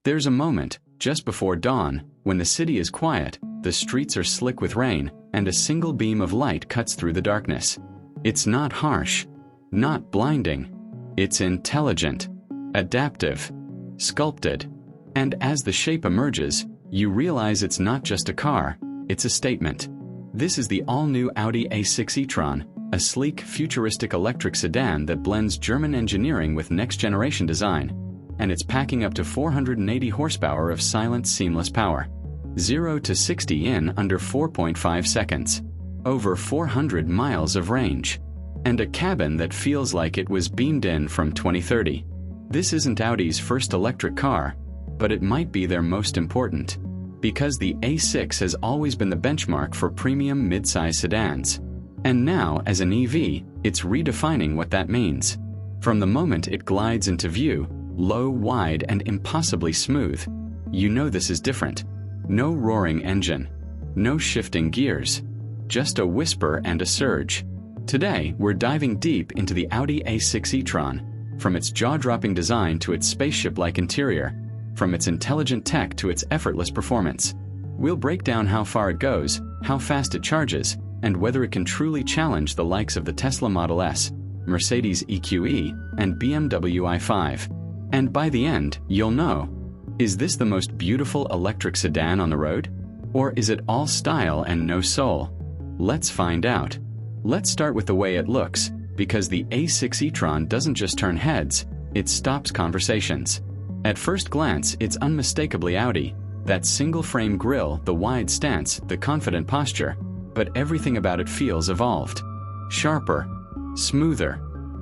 There's a moment, just before dawn, when the city is quiet, the streets are slick with rain, and a single beam of light cuts through the darkness. It's not harsh, not blinding. It's intelligent, adaptive, sculpted. And as the shape emerges, you realize it's not just a car, it's a statement. This is the all-new Audi A6 e-tron, a sleek, futuristic electric sedan that blends German engineering with next-generation design. And it's packing up to 480 horsepower of silent, seamless power. 0 to 60 in under 4.5 seconds. Over 400 miles of range. And a cabin that feels like it was beamed in from 2030. This isn't Audi's first electric car, but it might be their most important. Because the A6 has always been the benchmark for premium mid-size sedans. And now, as an EV, it's redefining what that means. From the moment it glides into view, low, wide, and impossibly smooth, you know this is different. No roaring engine. No shifting gears. Just a whisper and a surge. Today, we're diving deep into the Audi A6 e-tron, from its jaw-dropping design to its spaceship-like interior, from its intelligent tech to its effortless performance. We'll break down how far it goes, how fast it charges, and whether it can truly challenge the likes of the Tesla Model S, Mercedes EQE, and BMW i5. And by the end, you'll know, is this the most beautiful electric sedan on the road? Or is it all style and no soul? Let's find out. Let's start with the way it looks, because the A6 e-tron doesn't just turn heads, it stops conversations. At first glance, it's unmistakably Audi. That single-frame grille, the wide stance, the confident posture. But everything about it feels evolved. Sharper, smoother,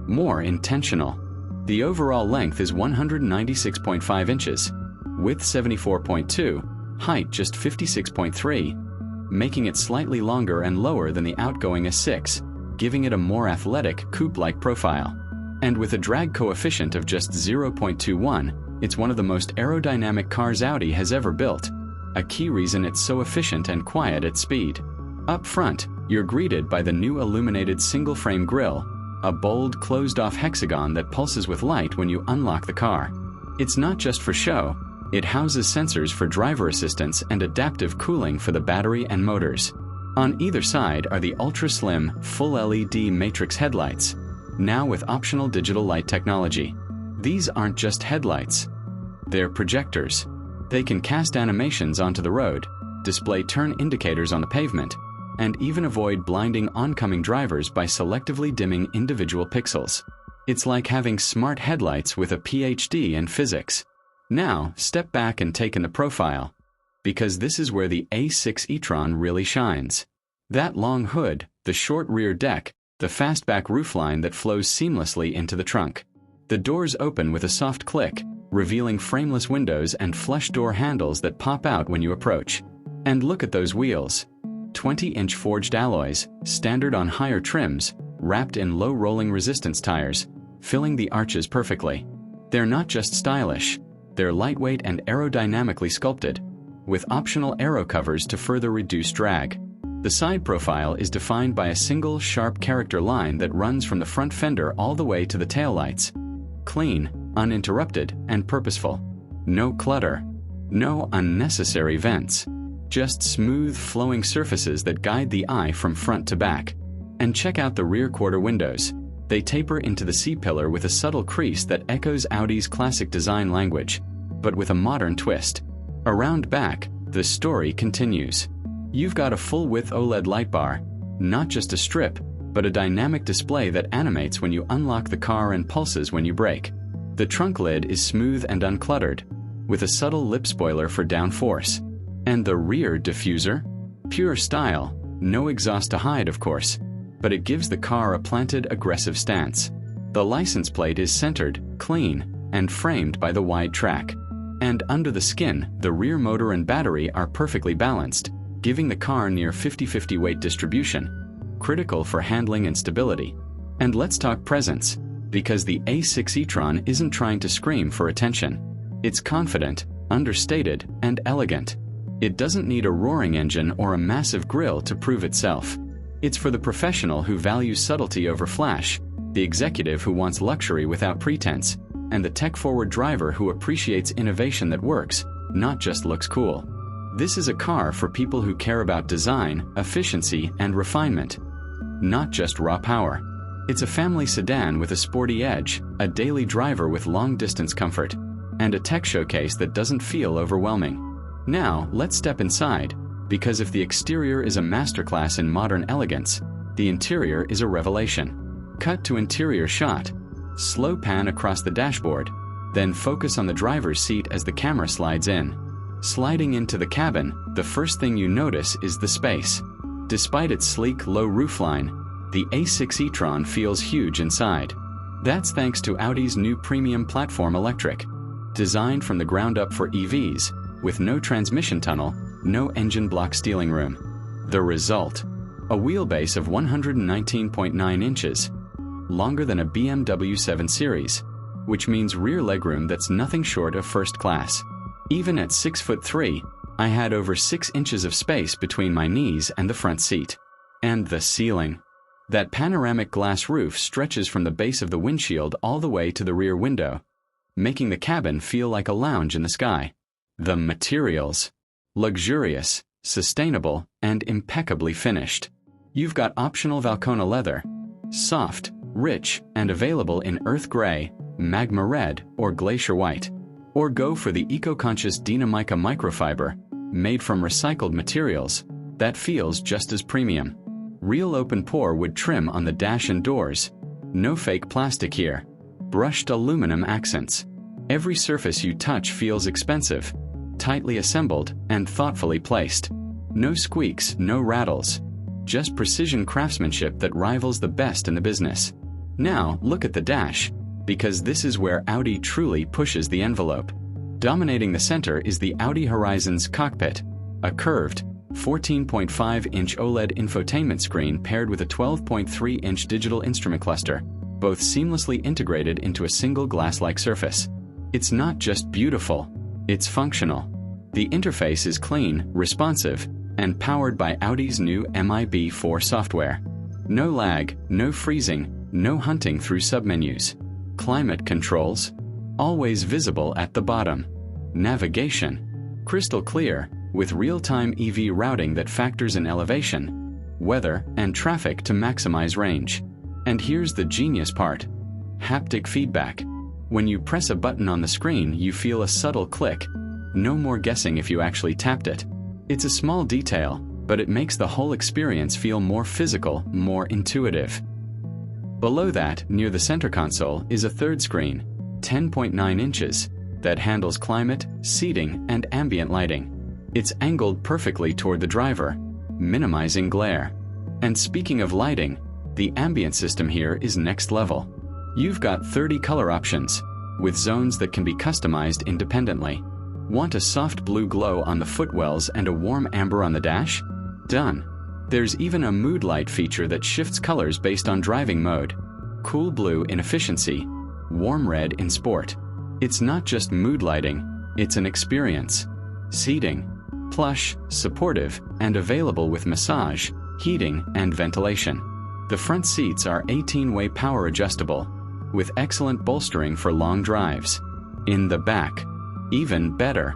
more intentional. The overall length is 196.5 inches, width 74.2, height just 56.3, making it slightly longer and lower than the outgoing A6, giving it a more athletic, coupe-like profile. And with a drag coefficient of just 0.21, it's one of the most aerodynamic cars Audi has ever built, a key reason it's so efficient and quiet at speed. Up front, you're greeted by the new illuminated single-frame grille, a bold, closed-off hexagon that pulses with light when you unlock the car. It's not just for show, it houses sensors for driver assistance and adaptive cooling for the battery and motors. On either side are the ultra-slim, full LED matrix headlights, now with optional digital light technology. These aren't just headlights. They're projectors. They can cast animations onto the road, display turn indicators on the pavement, and even avoid blinding oncoming drivers by selectively dimming individual pixels. It's like having smart headlights with a PhD in physics. Now, step back and take in the profile, because this is where the A6 e-tron really shines. That long hood, the short rear deck, the fastback roofline that flows seamlessly into the trunk. The doors open with a soft click, revealing frameless windows and flush door handles that pop out when you approach. And look at those wheels. 20-inch forged alloys, standard on higher trims, wrapped in low rolling resistance tires, filling the arches perfectly. They're not just stylish, they're lightweight and aerodynamically sculpted, with optional aero covers to further reduce drag. The side profile is defined by a single sharp character line that runs from the front fender all the way to the taillights. Clean, uninterrupted, and purposeful. No clutter. No unnecessary vents. Just smooth, flowing surfaces that guide the eye from front to back. And check out the rear quarter windows. They taper into the C-pillar with a subtle crease that echoes Audi's classic design language, but with a modern twist. Around back, the story continues. You've got a full-width OLED light bar, not just a strip, but a dynamic display that animates when you unlock the car and pulses when you brake. The trunk lid is smooth and uncluttered, with a subtle lip spoiler for downforce. And the rear diffuser? Pure style, no exhaust to hide, of course, but it gives the car a planted, aggressive stance. The license plate is centered, clean, and framed by the wide track. And under the skin, the rear motor and battery are perfectly balanced, giving the car near 50-50 weight distribution, critical for handling and stability. And let's talk presence, because the A6 e-tron isn't trying to scream for attention. It's confident, understated, and elegant. It doesn't need a roaring engine or a massive grille to prove itself. It's for the professional who values subtlety over flash, the executive who wants luxury without pretense, and the tech-forward driver who appreciates innovation that works, not just looks cool. This is a car for people who care about design, efficiency, and refinement, not just raw power. It's a family sedan with a sporty edge, a daily driver with long-distance comfort, and a tech showcase that doesn't feel overwhelming. Now, let's step inside, because if the exterior is a masterclass in modern elegance, the interior is a revelation. Cut to interior shot. Slow pan across the dashboard, then focus on the driver's seat as the camera slides in. Sliding into the cabin, the first thing you notice is the space. Despite its sleek, low roofline, the A6 e-tron feels huge inside. That's thanks to Audi's new premium platform electric. Designed from the ground up for EVs, with no transmission tunnel, no engine block steering room. The result? A wheelbase of 119.9 inches, longer than a BMW 7 Series, which means rear legroom that's nothing short of first class. Even at 6'3", I had over 6 inches of space between my knees and the front seat. And the ceiling. That panoramic glass roof stretches from the base of the windshield all the way to the rear window, making the cabin feel like a lounge in the sky. The materials. Luxurious, sustainable, and impeccably finished. You've got optional Valcona leather, soft, rich, and available in earth gray, magma red, or glacier white. Or go for the eco-conscious Dinamica microfiber, made from recycled materials, that feels just as premium. Real open pore wood trim on the dash and doors. No fake plastic here. Brushed aluminum accents. Every surface you touch feels expensive, tightly assembled, and thoughtfully placed. No squeaks, no rattles. Just precision craftsmanship that rivals the best in the business. Now, look at the dash, because this is where Audi truly pushes the envelope. Dominating the center is the Audi Horizons cockpit, a curved, 14.5-inch OLED infotainment screen paired with a 12.3-inch digital instrument cluster, both seamlessly integrated into a single glass-like surface. It's not just beautiful, it's functional. The interface is clean, responsive, and powered by Audi's new MIB4 software. No lag, no freezing, no hunting through submenus. Climate controls, always visible at the bottom. Navigation, crystal clear, with real-time EV routing that factors in elevation, weather, and traffic to maximize range. And here's the genius part. Haptic feedback. When you press a button on the screen, you feel a subtle click. No more guessing if you actually tapped it. It's a small detail, but it makes the whole experience feel more physical, more intuitive. Below that, near the center console, is a third screen, 10.9 inches, that handles climate, seating, and ambient lighting. It's angled perfectly toward the driver, minimizing glare. And speaking of lighting, the ambient system here is next level. You've got 30 color options, with zones that can be customized independently. Want a soft blue glow on the footwells and a warm amber on the dash? Done. There's even a mood light feature that shifts colors based on driving mode. Cool blue in efficiency, warm red in sport. It's not just mood lighting, it's an experience. Seating, plush, supportive, and available with massage, heating, and ventilation. The front seats are 18-way power adjustable, with excellent bolstering for long drives. In the back, even better.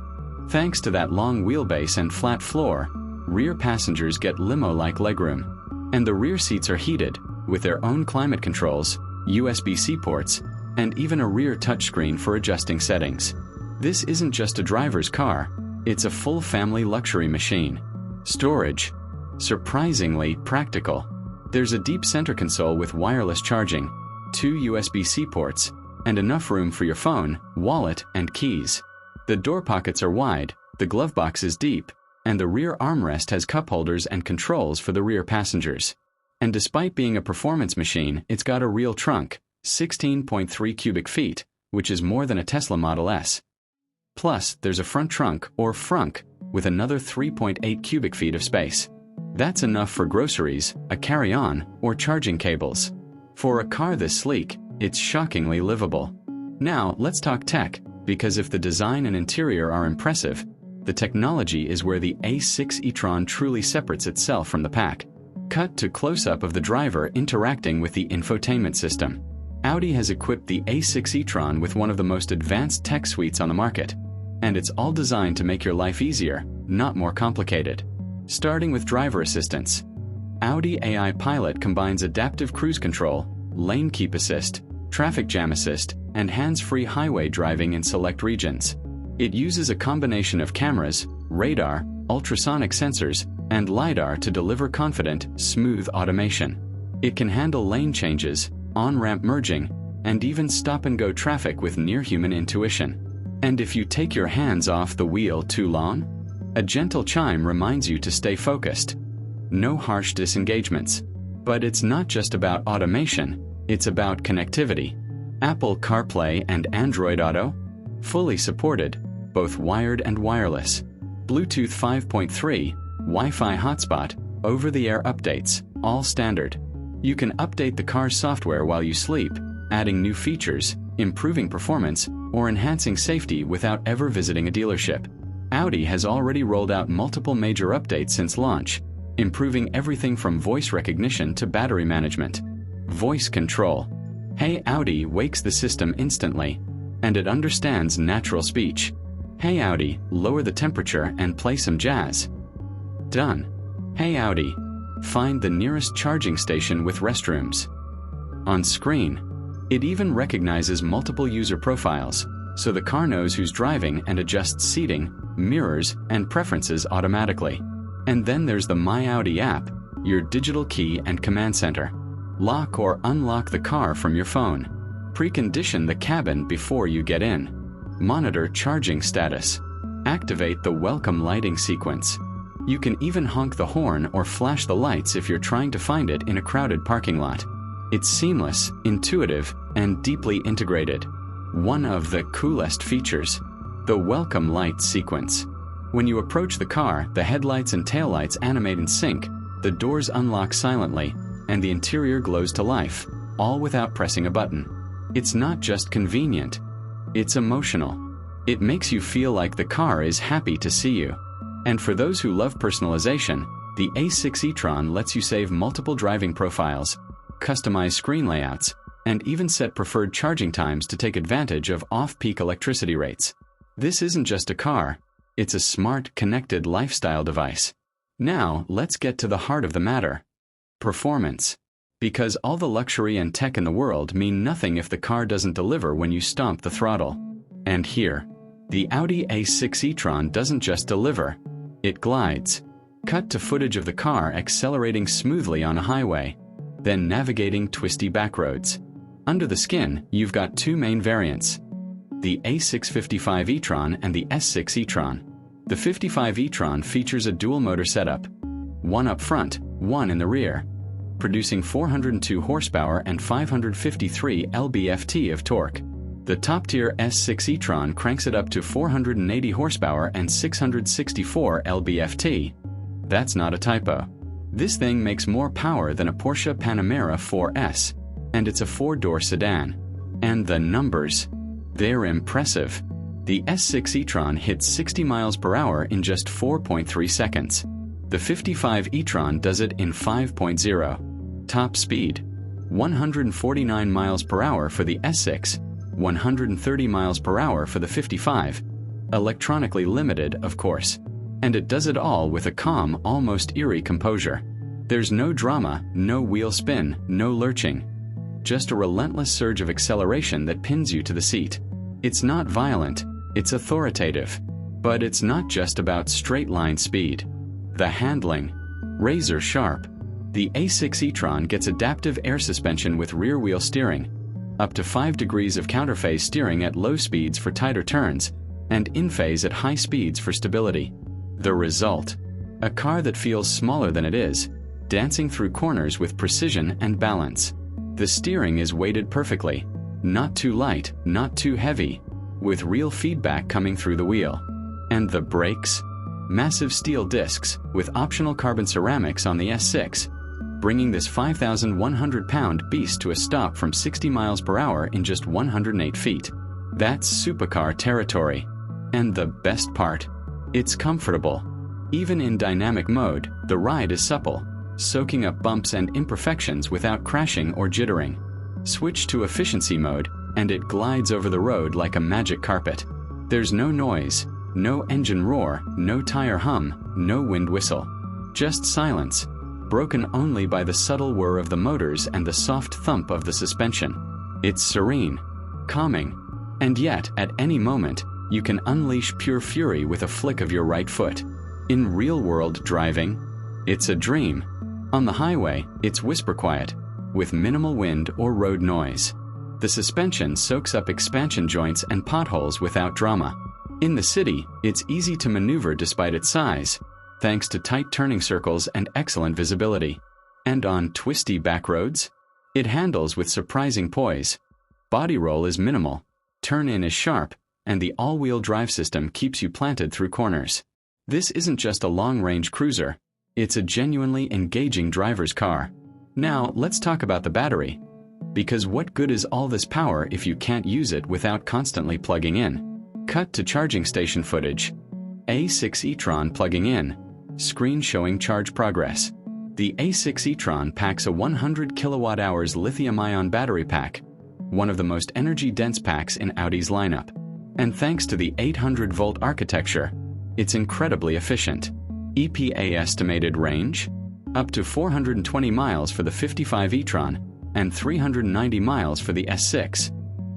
Thanks to that long wheelbase and flat floor, rear passengers get limo-like legroom. And the rear seats are heated, with their own climate controls, USB-C ports, and even a rear touchscreen for adjusting settings. This isn't just a driver's car, it's a full family luxury machine. Storage. Surprisingly practical. There's a deep center console with wireless charging, 2 USB-C ports, and enough room for your phone, wallet, and keys. The door pockets are wide, the glove box is deep, and the rear armrest has cup holders and controls for the rear passengers. And despite being a performance machine, it's got a real trunk, 16.3 cubic feet, which is more than a Tesla Model S. Plus, there's a front trunk, or frunk, with another 3.8 cubic feet of space. That's enough for groceries, a carry-on, or charging cables. For a car this sleek, it's shockingly livable. Now, let's talk tech, because if the design and interior are impressive, the technology is where the A6 e-tron truly separates itself from the pack. Cut to close-up of the driver interacting with the infotainment system. Audi has equipped the A6 e-tron with one of the most advanced tech suites on the market. And it's all designed to make your life easier, not more complicated. Starting with driver assistance. Audi AI Pilot combines adaptive cruise control, lane keep assist, traffic jam assist, and hands-free highway driving in select regions. It uses a combination of cameras, radar, ultrasonic sensors, and LiDAR to deliver confident, smooth automation. It can handle lane changes, on-ramp merging, and even stop-and-go traffic with near-human intuition. And if you take your hands off the wheel too long, a gentle chime reminds you to stay focused. No harsh disengagements. But it's not just about automation, it's about connectivity. Apple CarPlay and Android Auto? Fully supported, both wired and wireless. Bluetooth 5.3, Wi-Fi hotspot, over-the-air updates, all standard. You can update the car's software while you sleep, adding new features, improving performance, or enhancing safety without ever visiting a dealership. Audi has already rolled out multiple major updates since launch, improving everything from voice recognition to battery management. Voice control. Hey Audi wakes the system instantly, and it understands natural speech. Hey Audi, lower the temperature and play some jazz. Done. Hey Audi, find the nearest charging station with restrooms. On screen, it even recognizes multiple user profiles, so the car knows who's driving and adjusts seating, mirrors, and preferences automatically. And then there's the My Audi app, your digital key and command center. Lock or unlock the car from your phone. Precondition the cabin before you get in. Monitor charging status. Activate the welcome lighting sequence. You can even honk the horn or flash the lights if you're trying to find it in a crowded parking lot. It's seamless, intuitive, and deeply integrated. One of the coolest features, the welcome light sequence. When you approach the car, the headlights and taillights animate in sync, the doors unlock silently, and the interior glows to life, all without pressing a button. It's not just convenient, it's emotional. It makes you feel like the car is happy to see you. And for those who love personalization, the A6 e-tron lets you save multiple driving profiles, customize screen layouts, and even set preferred charging times to take advantage of off-peak electricity rates. This isn't just a car, it's a smart, connected lifestyle device. Now, let's get to the heart of the matter. Performance. Because all the luxury and tech in the world mean nothing if the car doesn't deliver when you stomp the throttle. And here, the Audi A6 e-tron doesn't just deliver, it glides. Cut to footage of the car accelerating smoothly on a highway, then navigating twisty backroads. Under the skin, you've got two main variants, the A6 55 e-tron and the S6 e-tron. The 55 e-tron features a dual-motor setup, one up front, one in the rear, producing 402 horsepower and 553 lb-ft of torque. The top-tier S6 e-tron cranks it up to 480 horsepower and 664 lb-ft. That's not a typo. This thing makes more power than a Porsche Panamera 4S, and it's a four-door sedan. And the numbers, they're impressive. The S6 e-tron hits 60 miles per hour in just 4.3 seconds. The 55 e-tron does it in 5.0. Top speed, 149 miles per hour for the S6, 130 miles per hour for the 55. Electronically limited, of course. And it does it all with a calm, almost eerie composure. There's no drama, no wheel spin, no lurching. Just a relentless surge of acceleration that pins you to the seat. It's not violent, it's authoritative. But it's not just about straight-line speed. The handling, razor sharp. The A6 e-tron gets adaptive air suspension with rear-wheel steering, up to 5 degrees of counterphase steering at low speeds for tighter turns, and in-phase at high speeds for stability. The result, a car that feels smaller than it is, dancing through corners with precision and balance. The steering is weighted perfectly, not too light, not too heavy, with real feedback coming through the wheel. And the brakes? Massive steel discs with optional carbon ceramics on the S6, bringing this 5,100-pound beast to a stop from 60 miles per hour in just 108 feet. That's supercar territory. And the best part, it's comfortable. Even in dynamic mode, the ride is supple, soaking up bumps and imperfections without crashing or jittering. Switch to efficiency mode, and it glides over the road like a magic carpet. There's no noise, no engine roar, no tire hum, no wind whistle. Just silence, broken only by the subtle whir of the motors and the soft thump of the suspension. It's serene, calming, and yet, at any moment, you can unleash pure fury with a flick of your right foot. In real-world driving, it's a dream. On the highway, it's whisper quiet, with minimal wind or road noise. The suspension soaks up expansion joints and potholes without drama. In the city, it's easy to maneuver despite its size, thanks to tight turning circles and excellent visibility. And on twisty back roads, it handles with surprising poise. Body roll is minimal, turn-in is sharp, and the all-wheel drive system keeps you planted through corners. This isn't just a long-range cruiser, it's a genuinely engaging driver's car. Now, let's talk about the battery. Because what good is all this power if you can't use it without constantly plugging in? Cut to charging station footage. A6 e-tron plugging in. Screen showing charge progress. The A6 e-tron packs a 100 kilowatt-hours lithium-ion battery pack, one of the most energy-dense packs in Audi's lineup. And thanks to the 800-volt architecture, it's incredibly efficient. EPA estimated range? Up to 420 miles for the 55 e-tron and 390 miles for the S6.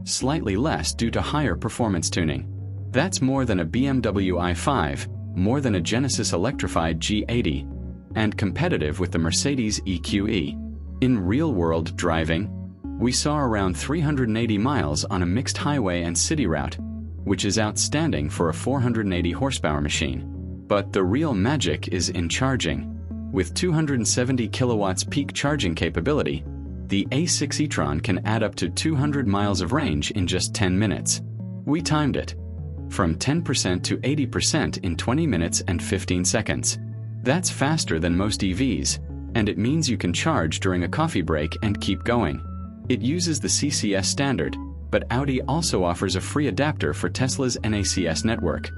Slightly less due to higher performance tuning. That's more than a BMW i5, more than a Genesis electrified G80, and competitive with the Mercedes EQE. In real-world driving, we saw around 380 miles on a mixed highway and city route, which is outstanding for a 480 horsepower machine. But the real magic is in charging. With 270 kilowatts peak charging capability, the A6 e-tron can add up to 200 miles of range in just 10 minutes. We timed it. From 10% to 80% in 20 minutes and 15 seconds. That's faster than most EVs, and it means you can charge during a coffee break and keep going. It uses the CCS standard, but Audi also offers a free adapter for Tesla's NACS network,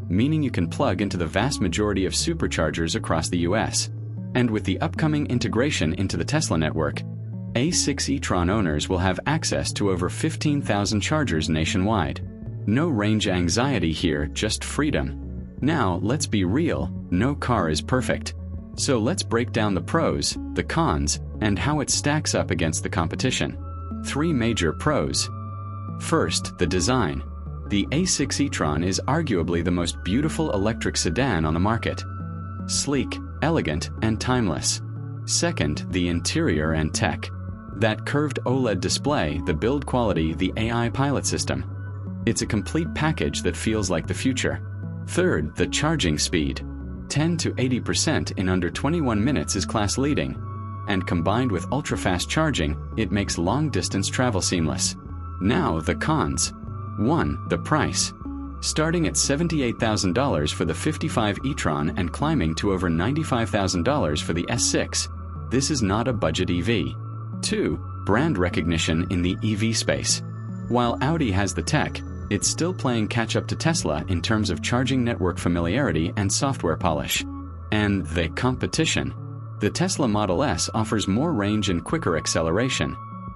meaning you can plug into the vast majority of superchargers across the US. And with the upcoming integration into the Tesla network, A6 e-tron owners will have access to over 15,000 chargers nationwide. No range anxiety here, just freedom. Now, let's be real, no car is perfect. So let's break down the pros, the cons, and how it stacks up against the competition. 3 major pros. First, the design. The A6 e-tron is arguably the most beautiful electric sedan on the market. Sleek, elegant, and timeless. Second, the interior and tech. That curved OLED display, the build quality, the AI pilot system. It's a complete package that feels like the future. Third, the charging speed. 10 to 80% in under 21 minutes is class-leading. And combined with ultra-fast charging, it makes long-distance travel seamless. Now, the cons. 1. The price. Starting at $78,000 for the 55 e-tron and climbing to over $95,000 for the S6, this is not a budget EV. 2. Brand recognition in the EV space. While Audi has the tech, it's still playing catch-up to Tesla in terms of charging network familiarity and software polish. And the competition. The Tesla Model S offers more range and quicker acceleration,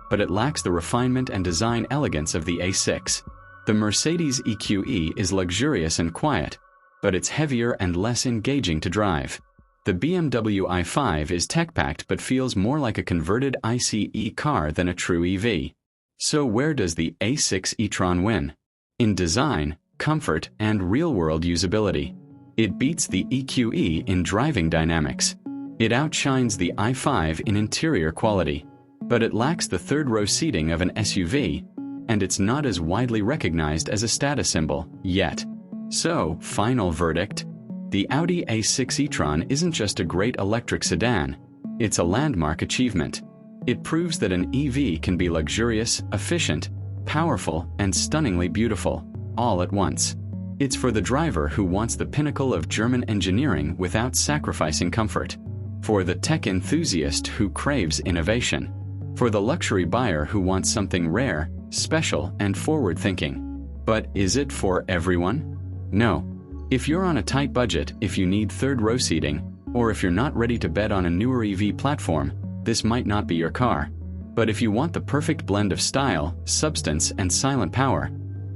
but it lacks the refinement and design elegance of the A6. The Mercedes EQE is luxurious and quiet, but it's heavier and less engaging to drive. The BMW i5 is tech-packed but feels more like a converted ICE car than a true EV. So where does the A6 e-tron win? In design, comfort, and real-world usability. It beats the EQE in driving dynamics. It outshines the i5 in interior quality, but it lacks the third-row seating of an SUV, and it's not as widely recognized as a status symbol, yet. So, final verdict? The Audi A6 e-tron isn't just a great electric sedan, it's a landmark achievement. It proves that an EV can be luxurious, efficient, powerful, and stunningly beautiful, all at once. It's for the driver who wants the pinnacle of German engineering without sacrificing comfort. For the tech enthusiast who craves innovation. For the luxury buyer who wants something rare, special, and forward-thinking. But is it for everyone? No. If you're on a tight budget, if you need third-row seating, or if you're not ready to bet on a newer EV platform, this might not be your car. But if you want the perfect blend of style, substance, and silent power,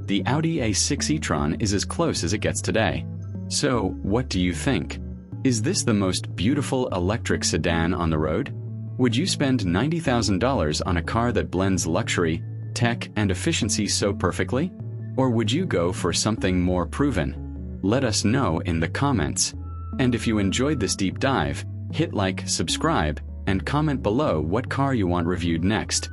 the Audi A6 e-tron is as close as it gets today. So, what do you think? Is this the most beautiful electric sedan on the road? Would you spend $90,000 on a car that blends luxury, tech, and efficiency so perfectly? Or would you go for something more proven? Let us know in the comments. And if you enjoyed this deep dive, hit like, subscribe, and comment below what car you want reviewed next.